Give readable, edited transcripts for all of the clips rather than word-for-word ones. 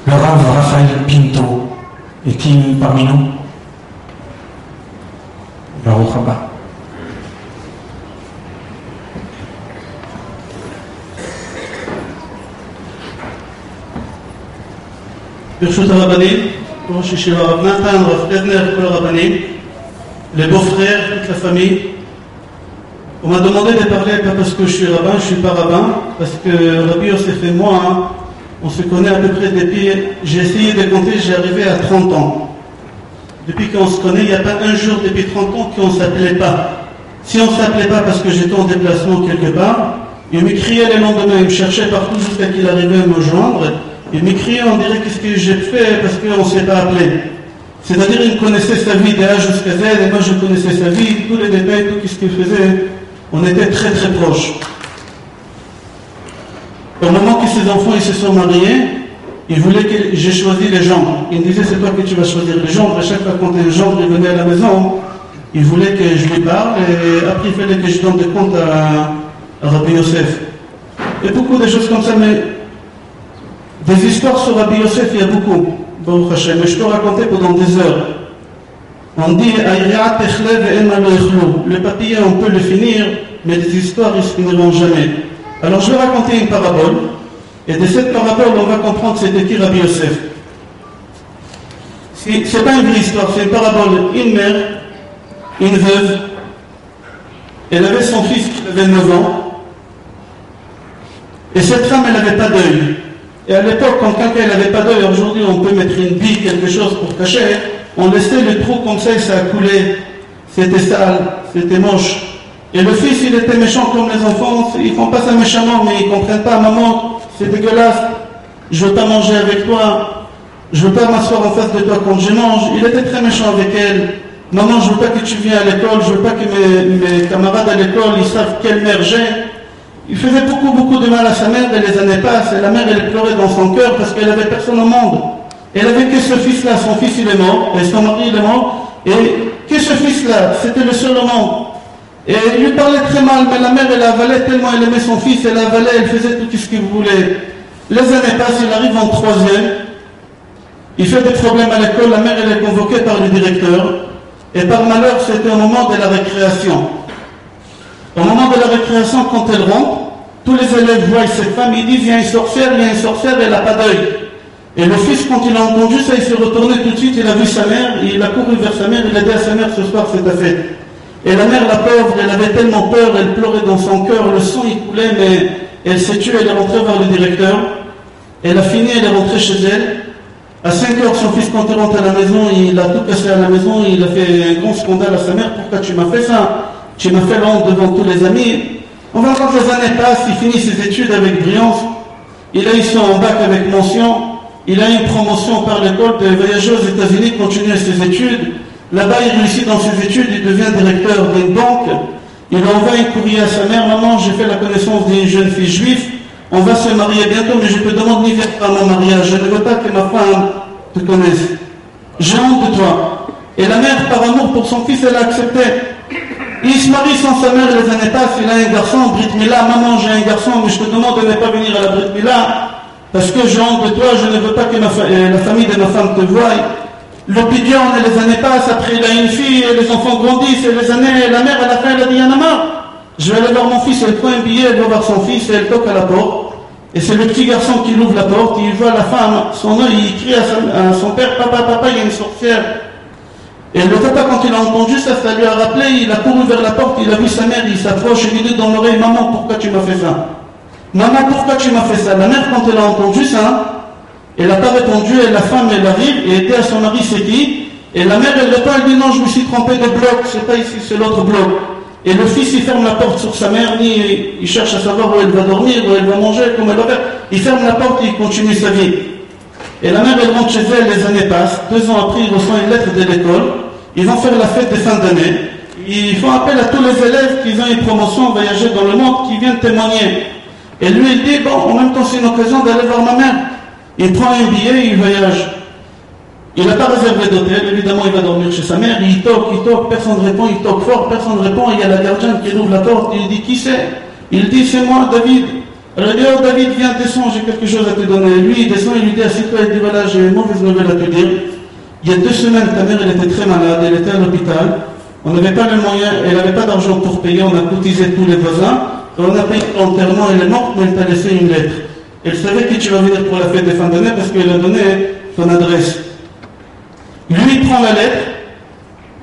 Le Rav Raphaël Pinto est-il parmi nous? Baruch haba. ברשות הרבנים, ראש ישיבה הרב נתן, רב קדנר, כל הרבנים, les beaux-frères, toute la famille. On m'a demandé de parler, pas parce que je suis rabbin, je ne suis pas rabbin, parce que Rabbi Yosef et moi, on se connaît à peu près depuis, j'ai essayé de compter, j'ai arrivé à 30 ans. Depuis qu'on se connaît, il n'y a pas un jour depuis 30 ans qu'on ne s'appelait pas. Si on ne s'appelait pas parce que j'étais en déplacement quelque part, il me criait le lendemain, il me cherchait partout jusqu'à qu'il arrivait à me joindre. Il m'écriait, on dirait qu'est-ce que j'ai fait parce qu'on ne s'est pas appelé. C'est-à-dire il connaissait sa vie de A jusqu'à Z et moi je connaissais sa vie, tous les détails, tout ce qu'il faisait. On était très très proches. Au moment que ses enfants ils se sont mariés, il voulait que j'ai choisi les gendres. Il me disait c'est toi que tu vas choisir les gendres. À chaque fois quand un gendre venait à la maison, il voulait que je lui parle et après il fallait que je donne des comptes à Rabbi Yosef. Et beaucoup de choses comme ça, mais des histoires sur Rabbi Yosef, il y a beaucoup. Baruch Hashem, mais je peux raconter pendant des heures. On dit le papier on peut le finir, mais les histoires ils ne se finiront jamais. Alors je vais raconter une parabole, et de cette parabole on va comprendre c'était qui Rabbi Yosef. C'est pas une vraie histoire, c'est une parabole. Une mère, une veuve, elle avait son fils qui avait 9 ans, et cette femme elle n'avait pas d'œil. Et à l'époque, quand quelqu'un n'avait pas d'œil, aujourd'hui on peut mettre une bille, quelque chose pour cacher, on laissait le trou comme ça et ça a coulé. C'était sale, c'était moche. Et le fils, il était méchant comme les enfants, ils font pas ça méchamment, mais ils comprennent pas, maman, c'est dégueulasse, je veux pas manger avec toi, je veux pas m'asseoir en face de toi quand je mange. Il était très méchant avec elle. Maman, je veux pas que tu viennes à l'école, je veux pas que mes camarades à l'école, ils savent quelle mère j'ai. Il faisait beaucoup de mal à sa mère et les années passent et la mère elle pleurait dans son cœur parce qu'elle n'avait personne au monde. Elle avait que ce fils-là, son fils il est mort et son mari il est mort et que ce fils-là, c'était le seul au monde. Et il lui parlait très mal, mais la mère elle avalait tellement elle aimait son fils, elle avalait, elle faisait tout ce qu'il voulait. Les années passent, il arrive en 3e, il fait des problèmes à l'école, la mère elle est convoquée par le directeur et par malheur c'était au moment de la récréation. Au moment de la récréation, quand elle rentre, tous les élèves voient cette femme, ils disent il y a une sorcière, elle n'a pas d'œil. Et le fils, quand il a entendu ça, il s'est retourné tout de suite, il a vu sa mère, il a couru vers sa mère, il a dit à sa mère ce soir c'est ta fête. Et la mère, la pauvre, elle avait tellement peur, elle pleurait dans son cœur, le sang il coulait, mais elle s'est tuée, elle est rentrée vers le directeur, elle a fini, elle est rentrée chez elle. À 5 heures, son fils, quand il rentre à la maison, il a tout cassé à la maison, il a fait un grand scandale à sa mère, pourquoi tu m'as fait ça? Tu m'as fait honte devant tous les amis. On va voir que les années passent, il finit ses études avec brillance. Il a eu son bac avec mention. Il a eu une promotion par l'école de voyager aux États-Unis, continuer ses études. Là-bas, il réussit dans ses études, il devient directeur d'une banque. Il envoie un courrier à sa mère. Maman, j'ai fait la connaissance d'une jeune fille juive. On va se marier bientôt, mais je te demande n'y viens pas à mon mariage. Je ne veux pas que ma femme te connaisse. J'ai honte de toi. Et la mère, par amour pour son fils, elle a accepté. Il se marie sans sa mère, les années passent, il a un garçon, Brit Mila, maman j'ai un garçon, mais je te demande de ne pas venir à la Brit Mila, parce que j'ai honte de toi, je ne veux pas que la famille de ma femme te voie. L'opinion, les années passent, après il a une fille, et les enfants grandissent, et les années, la mère à la fin elle a dit Yanama, je vais aller voir mon fils, elle prend un billet, elle va voir son fils, et elle toque à la porte, et c'est le petit garçon qui ouvre la porte, il voit la femme, son œil, il crie à son père, papa, il y a une sorcière. Et le papa, quand il a entendu ça, ça lui a rappelé, il a couru vers la porte, il a vu sa mère, il s'approche et lui dit dans l'oreille, maman, pourquoi tu m'as fait ça? Maman, pourquoi tu m'as fait ça? La mère, quand elle a entendu ça, elle n'a pas répondu, et la femme, elle arrive, et elle dit à son mari, c'est qui? Et la mère, elle répond, elle dit, non, je me suis trompé de bloc, c'est pas ici, c'est l'autre bloc. Et le fils, il ferme la porte sur sa mère, il cherche à savoir où elle va dormir, où elle va manger, comment elle va faire. Il ferme la porte et il continue sa vie. Et la mère, elle rentre chez elle, les années passent. 2 ans après, il reçoit une lettre de l'école. Ils vont faire la fête de fin d'année. Ils font appel à tous les élèves qui ont une promotion, voyager dans le monde, qui viennent témoigner. Et lui, il dit, bon, en même temps, c'est une occasion d'aller voir ma mère. Il prend un billet, il voyage. Il n'a pas réservé d'hôtel, évidemment, il va dormir chez sa mère. Il toque, personne ne répond, il toque fort, personne ne répond. Il y a la gardienne qui ouvre la porte, il dit, qui c'est? Il dit, c'est moi, David. Alors il dit, oh David, viens, descends, j'ai quelque chose à te donner. Lui, il descend, il lui dit, assieds-toi, il dit, voilà, j'ai une mauvaise nouvelle à te dire. Il y a 2 semaines, ta mère, elle était très malade, elle était à l'hôpital. On n'avait pas les moyens, elle n'avait pas d'argent pour payer, on a cotisé tous les voisins. Et on a payé l'enterrement, elle est morte, mais elle t'a laissé une lettre. Elle savait que tu vas venir pour la fête des fins d'année parce qu'elle a donné ton adresse. Lui, il prend la lettre,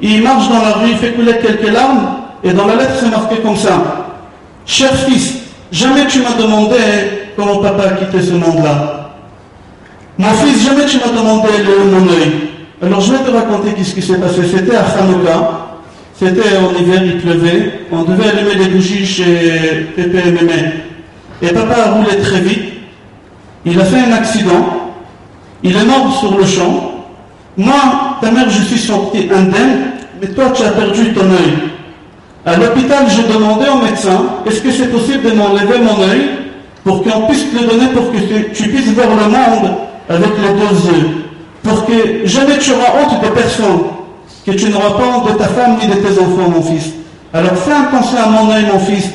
il marche dans la rue, il fait couler quelques larmes, et dans la lettre, c'est marqué comme ça. Cher fils, jamais tu m'as demandé comment papa a quitté ce monde-là. Mon fils, jamais tu m'as demandé mon œil. Alors je vais te raconter ce qui s'est passé. C'était à Hanouka, c'était en hiver, il pleuvait, on devait allumer les bougies chez Pépé et Mémé. Et papa a roulé très vite, il a fait un accident, il est mort sur le champ. Moi, ta mère, je suis sorti indemne, mais toi, tu as perdu ton œil. À l'hôpital, j'ai demandé au médecin, est-ce que c'est possible de m'enlever mon œil pour qu'on puisse te le donner pour que tu puisses voir le monde avec les 2 yeux, pour que jamais tu auras honte de personne, que tu n'auras pas honte de ta femme ni de tes enfants, mon fils. Alors fais attention à mon œil, mon fils,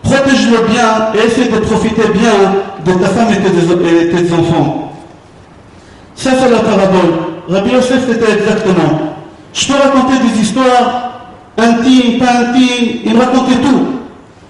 protège-le bien et essaie de profiter bien de ta femme et tes enfants. Ça, c'est la parabole. Rabbi Yosef était exactement. Je peux raconter des histoires intimes, pas intimes, il me racontait tout.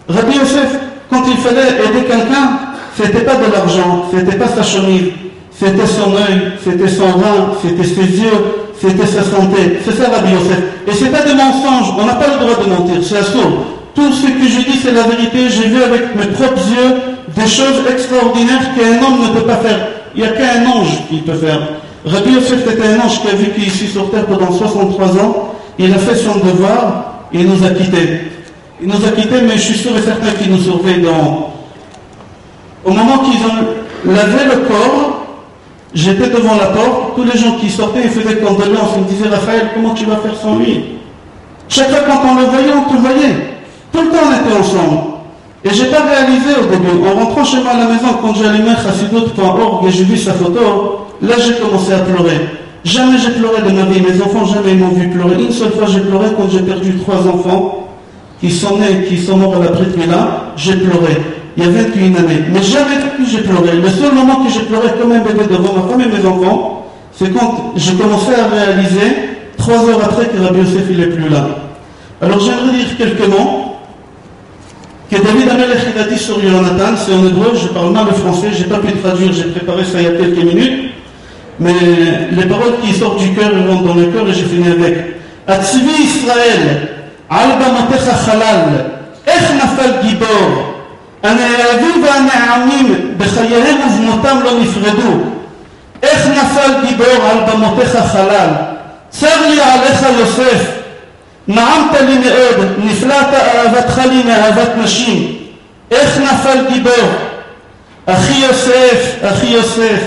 Rabbi Yosef, quand il fallait aider quelqu'un, c'était pas de l'argent, c'était pas sa chemise, c'était son œil, c'était son rein, c'était ses yeux, c'était sa santé. C'est ça Rabbi Yosef. Et c'est pas des mensonges, on n'a pas le droit de mentir, c'est assourd. Tout ce que je dis, c'est la vérité. J'ai vu avec mes propres yeux des choses extraordinaires qu'un homme ne peut pas faire. Il n'y a qu'un ange qui peut faire. Rabbi Yosef était un ange qui a vécu ici sur terre pendant 63 ans. Il a fait son devoir et il nous a quittés. Il nous a quittés, mais je suis sûr et certain qu'il nous surveille dans... Au moment qu'ils ont lavé le corps, j'étais devant la porte. Tous les gens qui sortaient, ils faisaient condoléances. Ils me disaient, Raphaël, comment tu vas faire sans lui? Chaque fois quand on le voyait, on te voyait. Tout le temps, on était ensemble. Et je n'ai pas réalisé au début. En rentrant chez moi à la maison, quand j'ai allumé chassidut.org et j'ai vu sa photo, là, j'ai commencé à pleurer. Jamais j'ai pleuré de ma vie. Mes enfants, jamais ils m'ont vu pleurer. Une seule fois, j'ai pleuré quand j'ai perdu 3 enfants qui sont nés, qui sont morts à la Brit Mila. J'ai pleuré. Il y a 21 années. Mais jamais depuis, j'ai pleuré. Le seul moment que j'ai pleuré comme un bébé devant ma femme et mes enfants, c'est quand j'ai commencé à réaliser, 3 heures après, que Rabbi Yosef, il n'est plus là. Alors, j'aimerais dire quelques mots que David Amelech il a dit sur Jonathan. C'est en hébreu, je parle mal le français, je n'ai pas pu traduire, j'ai préparé ça il y a quelques minutes. Mais les paroles qui sortent du cœur, elles rentrent dans le cœur et j'ai fini avec. Atzivi Israël, al bamatecha chalal, ech nafal gibor, הנאהבים והנעמים בחייהם ובמותם לא נפרדו. איך נפל גיבור על במותיך חלל? צר לי עליך יוסף, נעמת לי מאוד, נפלאת אהבתך לי מאהבת נשים. איך נפל גיבור? אחי יוסף, אחי יוסף,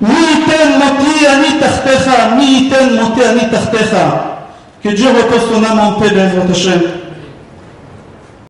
מי ייתן מותי אני תחתיך, מי ייתן מותי אני תחתיך. Que Dieu repose son âme en paix, Bezrat Hashem.